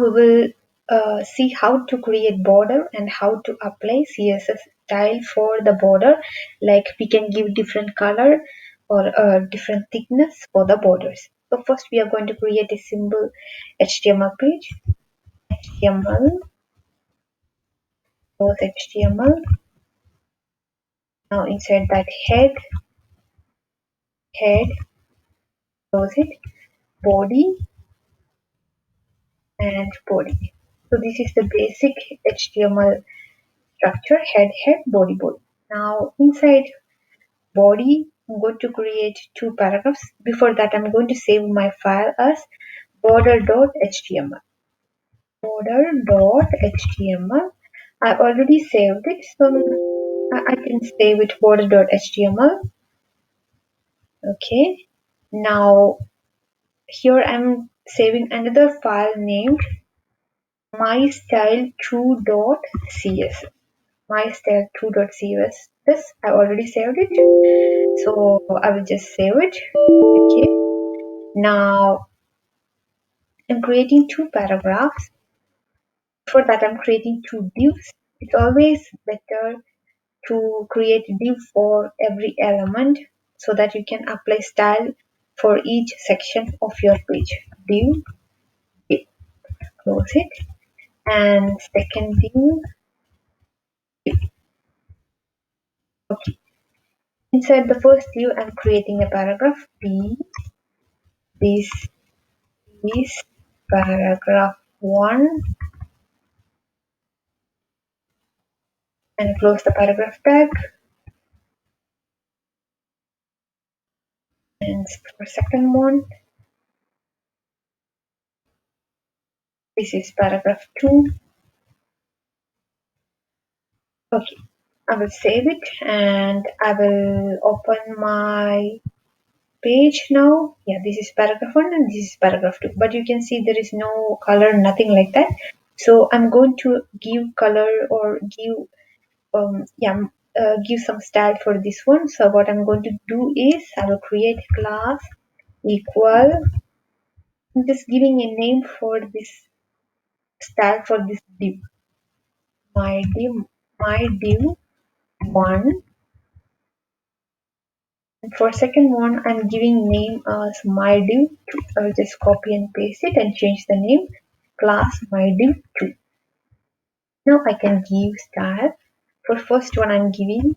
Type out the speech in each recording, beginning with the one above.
We will see how to create border and how to apply CSS style for the border. Like we can give different color or different thickness for the borders. So first we are going to create a simple HTML page. HTML, close HTML. Now inside that head, close it, body and body. So this is the basic HTML structure: head, body. Now inside body, I'm going to create two paragraphs. Before that, I'm going to save my file as border.html. Border.html. I already saved it, so I can save it border.html. Okay. Now here I'm saving another file named mystyle2.css. Mystyle2.css. This I already saved it, so I will just save it. Okay. Now I'm creating two paragraphs. For that, I'm creating two divs. It's always better to create a div for every element so that you can apply style for each section of your page. Div, close it, and second div. Okay. Inside the first div, I'm creating a paragraph. This is paragraph 1, and close the paragraph tag. And for second one, this is paragraph 2. Okay, I will save it and I will open my page now. Yeah, this is paragraph 1 and this is paragraph 2. But you can see there is no color, nothing like that. So I'm going to give color or give give some style for this one. So what I'm going to do is I will create class equal. I'm just giving a name for this style for this div. My div 1. And for second one, I'm giving name as mydiv2. I will just copy and paste it and change the name class mydiv2. Now I can give style. For first one, I'm giving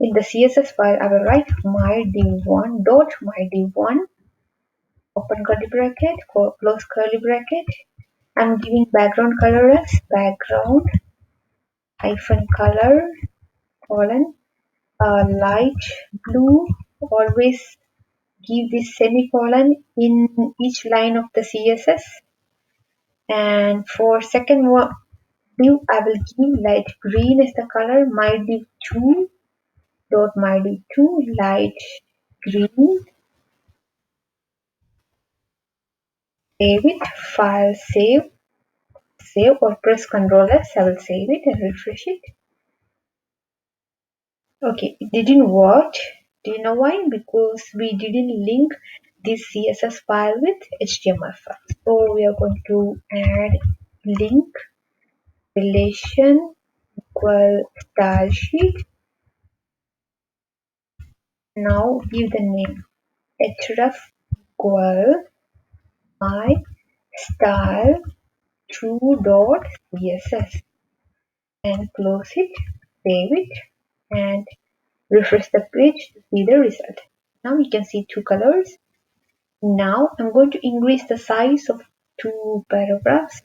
in the CSS file. I will write mydiv1 dot mydiv1 open curly bracket, close curly bracket. I'm giving background color as background hyphen color colon light blue. Always give this semicolon in each line of the CSS. And for second one div, I will give light green as the color. My div2 dot my div2 light green. Save it. File save or press Ctrl S. I will save it and refresh it. Okay, it didn't work. Do you know why? Because we didn't link this CSS file with HTML file. So we are going to add link relation equal style sheet. Now give the name href equal my style 2.css and close it, save it, and refresh the page to see the result. Now you can see two colors. Now I'm going to increase the size of two paragraphs.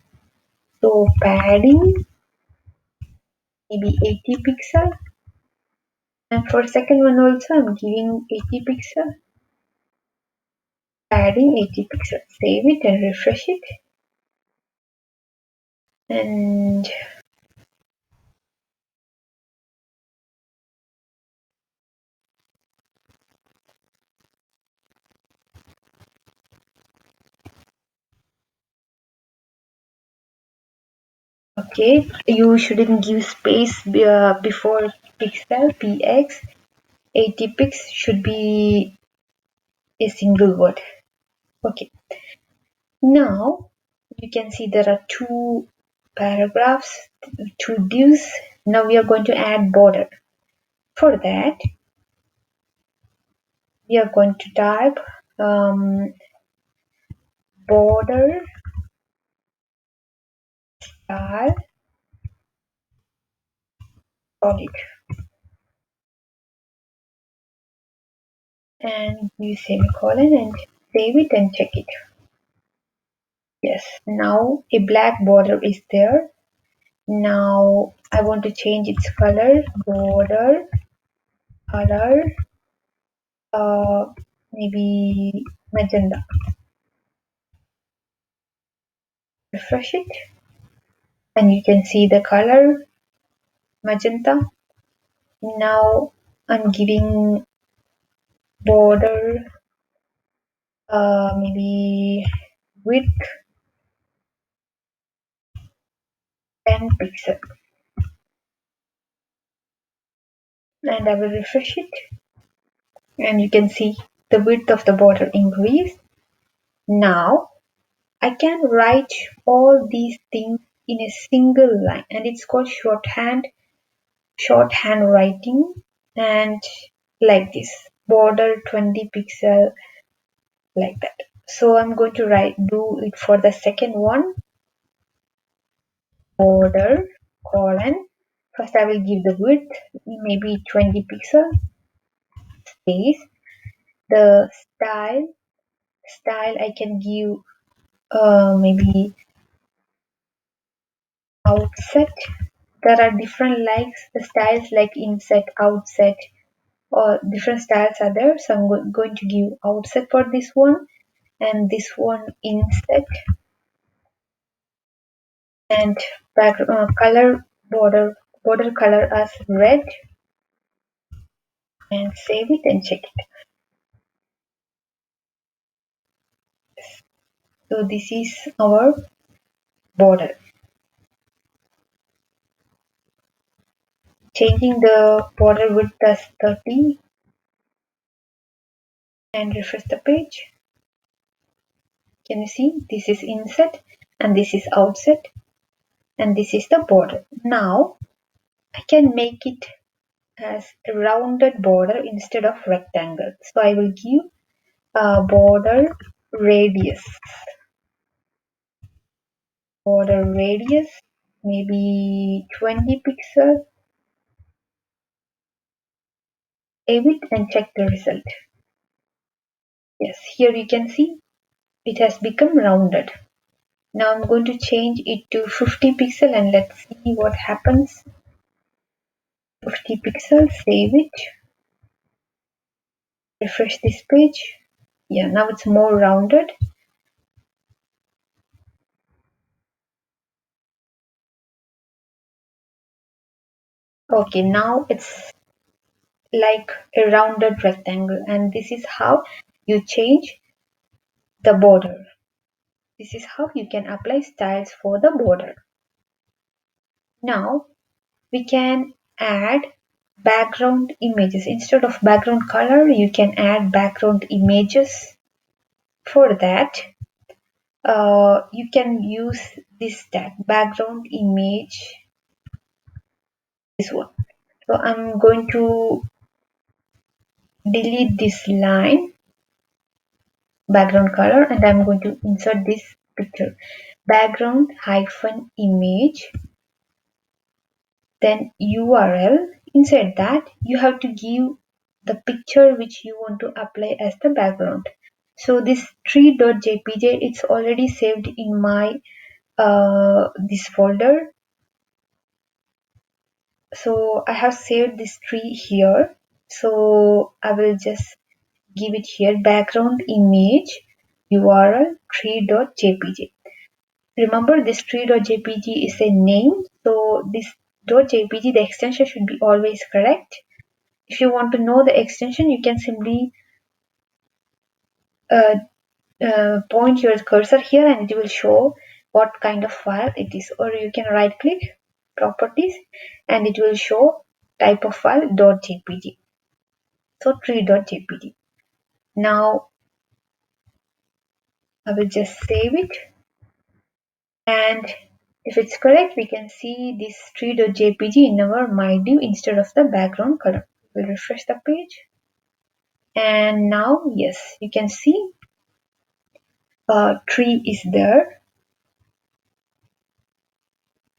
So padding maybe 80 pixel, and for second one also I'm giving 80 pixel. Padding 80 pixel. Save it and refresh it. And okay, you shouldn't give space before pixel px. 80 pix should be a single word. Okay. Now you can see there are two paragraphs, two divs. Now we are going to add border. For that, we are going to type border style solid and use semicolon and save it and check it. Yes, now a black border is there. Now I want to change its color, border color, maybe magenta. Refresh it and you can see the color magenta. Now I'm giving border maybe width 10 pixel and I will refresh it and you can see the width of the border increased. Now I can write all these things in a single line and it's called shorthand writing and like this border 20 pixel like that. So I'm going to do it for the second one, border colon. First I will give the width maybe 20 pixel space. The style I can give maybe outset. There are different likes the styles like inset, outset, or different styles are there. So I'm going to give outset for this one and this one inset and color border color as red and save it and check it. So this is our border. Changing the border width as 30 and refresh the page. Can you see this is inset and this is outset and this is the border. Now I can make it as a rounded border instead of rectangle. So I will give a border radius maybe 20 pixel, save it and check the result. Yes, here you can see it has become rounded. Now I'm going to change it to 50 pixel and let's see what happens. 50 pixels, save it, refresh this page. Yeah, now it's more rounded. Okay, now it's like a rounded rectangle and this is how you change the border. This is how you can apply styles for the border. Now we can add background images. Instead of background color, you can add background images. For that, you can use this tag background image, this one. So I'm going to delete this line background color and I'm going to insert this picture background hyphen image, then URL. Inside that you have to give the picture which you want to apply as the background. So this tree.jpg it's already saved in my this folder. So I have saved this tree here. So I will just give it here background image URL tree.jpg. Remember this tree.jpg is a name. So this .jpg the extension should be always correct. If you want to know the extension, you can simply point your cursor here and it will show what kind of file it is, or you can right click properties and it will show type of file .jpg. So tree.jpg. Now I will just save it And if it's correct, we can see this tree.jpg in our my div instead of the background color. We'll refresh the page. And now, yes, you can see a tree is there.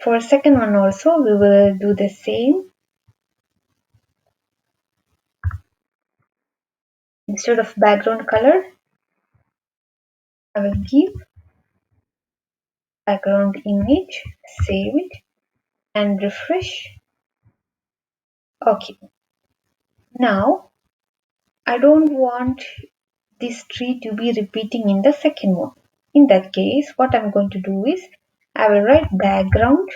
For second one also, we will do the same. Instead of background color, I will give background image, save it, and refresh. Okay. Now, I don't want this tree to be repeating in the second one. In that case, what I'm going to do is, I will write background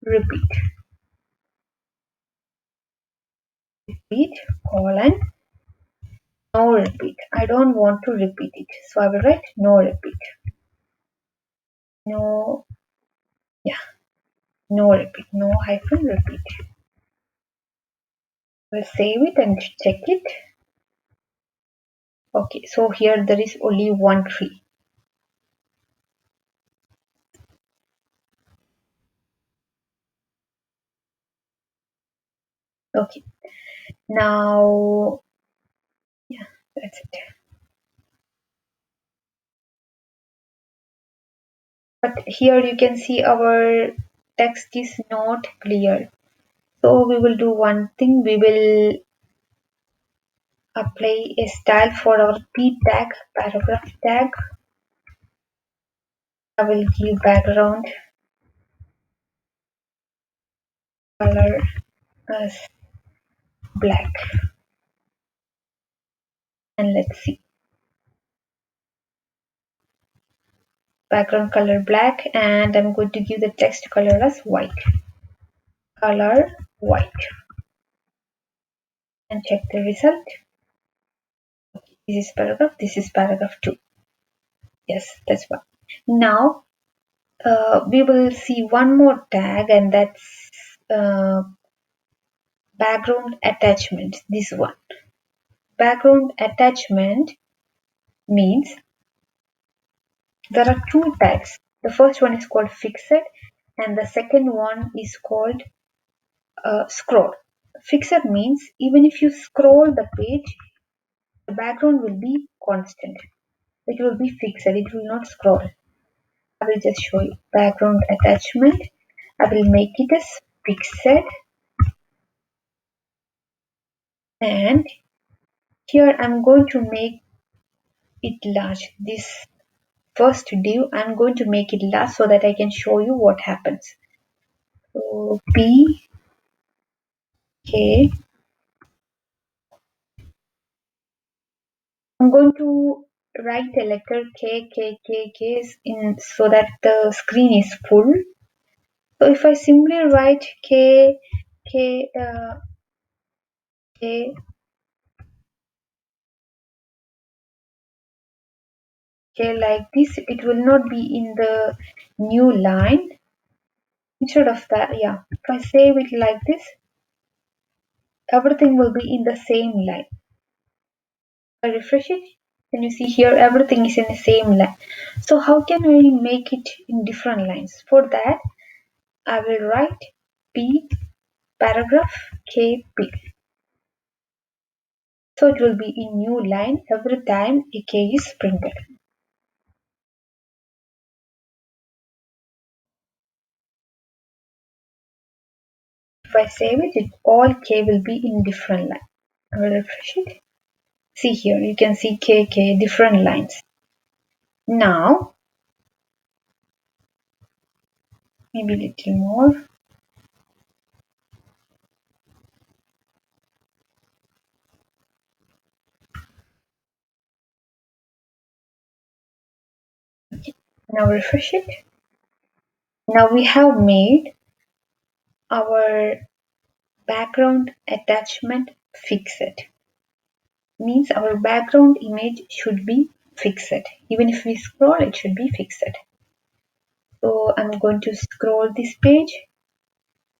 repeat. Repeat, colon, no repeat. I don't want to repeat it. So I will write no repeat. No, yeah, no repeat. No hyphen repeat. We'll save it and check it. Okay, so here there is only one tree. Okay, now, yeah, that's it. But here you can see our text is not clear. So we will do one thing. We will apply a style for our p tag, paragraph tag. I will give background color as black. And let's see. Background color black, and I'm going to give the text color as white. Color white. And check the result. This is paragraph, this is paragraph 2. Yes, that's one. Now we will see one more tag, and that's background attachment. This one. Background attachment means there are two tags. The first one is called fixed, and the second one is called scroll. Fixed means even if you scroll the page, the background will be constant. It will be fixed, it will not scroll. I will just show you background attachment. I will make it as fixed, and here I'm going to make it large. This first div I'm going to make it large so that I can show you what happens. So P K, I'm going to write a letter K in so that the screen is full. So if I simply write K K K like this, it will not be in the new line. Instead of that, yeah, if I save it like this, everything will be in the same line. I refresh it, and you see here everything is in the same line. So how can I make it in different lines? For that, I will write P paragraph KP. So it will be in new line every time a K is printed. If I save it, all K will be in different line. I will refresh it. See here, you can see KK different lines. Now, maybe a little more. Okay. Now refresh it. Now we have made our background attachment fixed. Means our background image should be fixed. Even if we scroll, it should be fixed. So I'm going to scroll this page,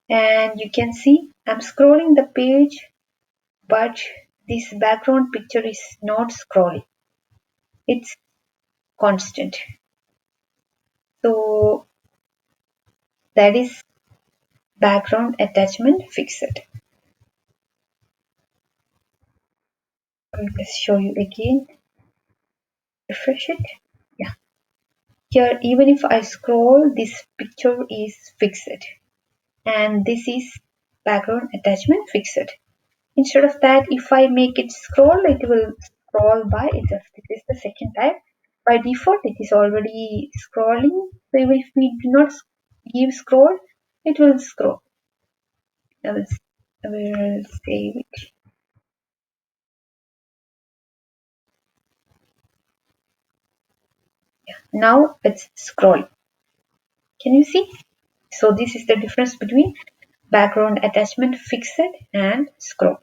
and you can see I'm scrolling the page, but this background picture is not scrolling. It's constant. So That is background attachment fixed. I'll just show you again. Refresh it. Yeah. Here, even if I scroll, this picture is fixed. And this is background attachment fixed. Instead of that, if I make it scroll, it will scroll by itself. This is the second type. By default, it is already scrolling. So if we do not give scroll, it will scroll. I will save it. Now it's scroll. Can you see? So this is the difference between background attachment fixed and scroll.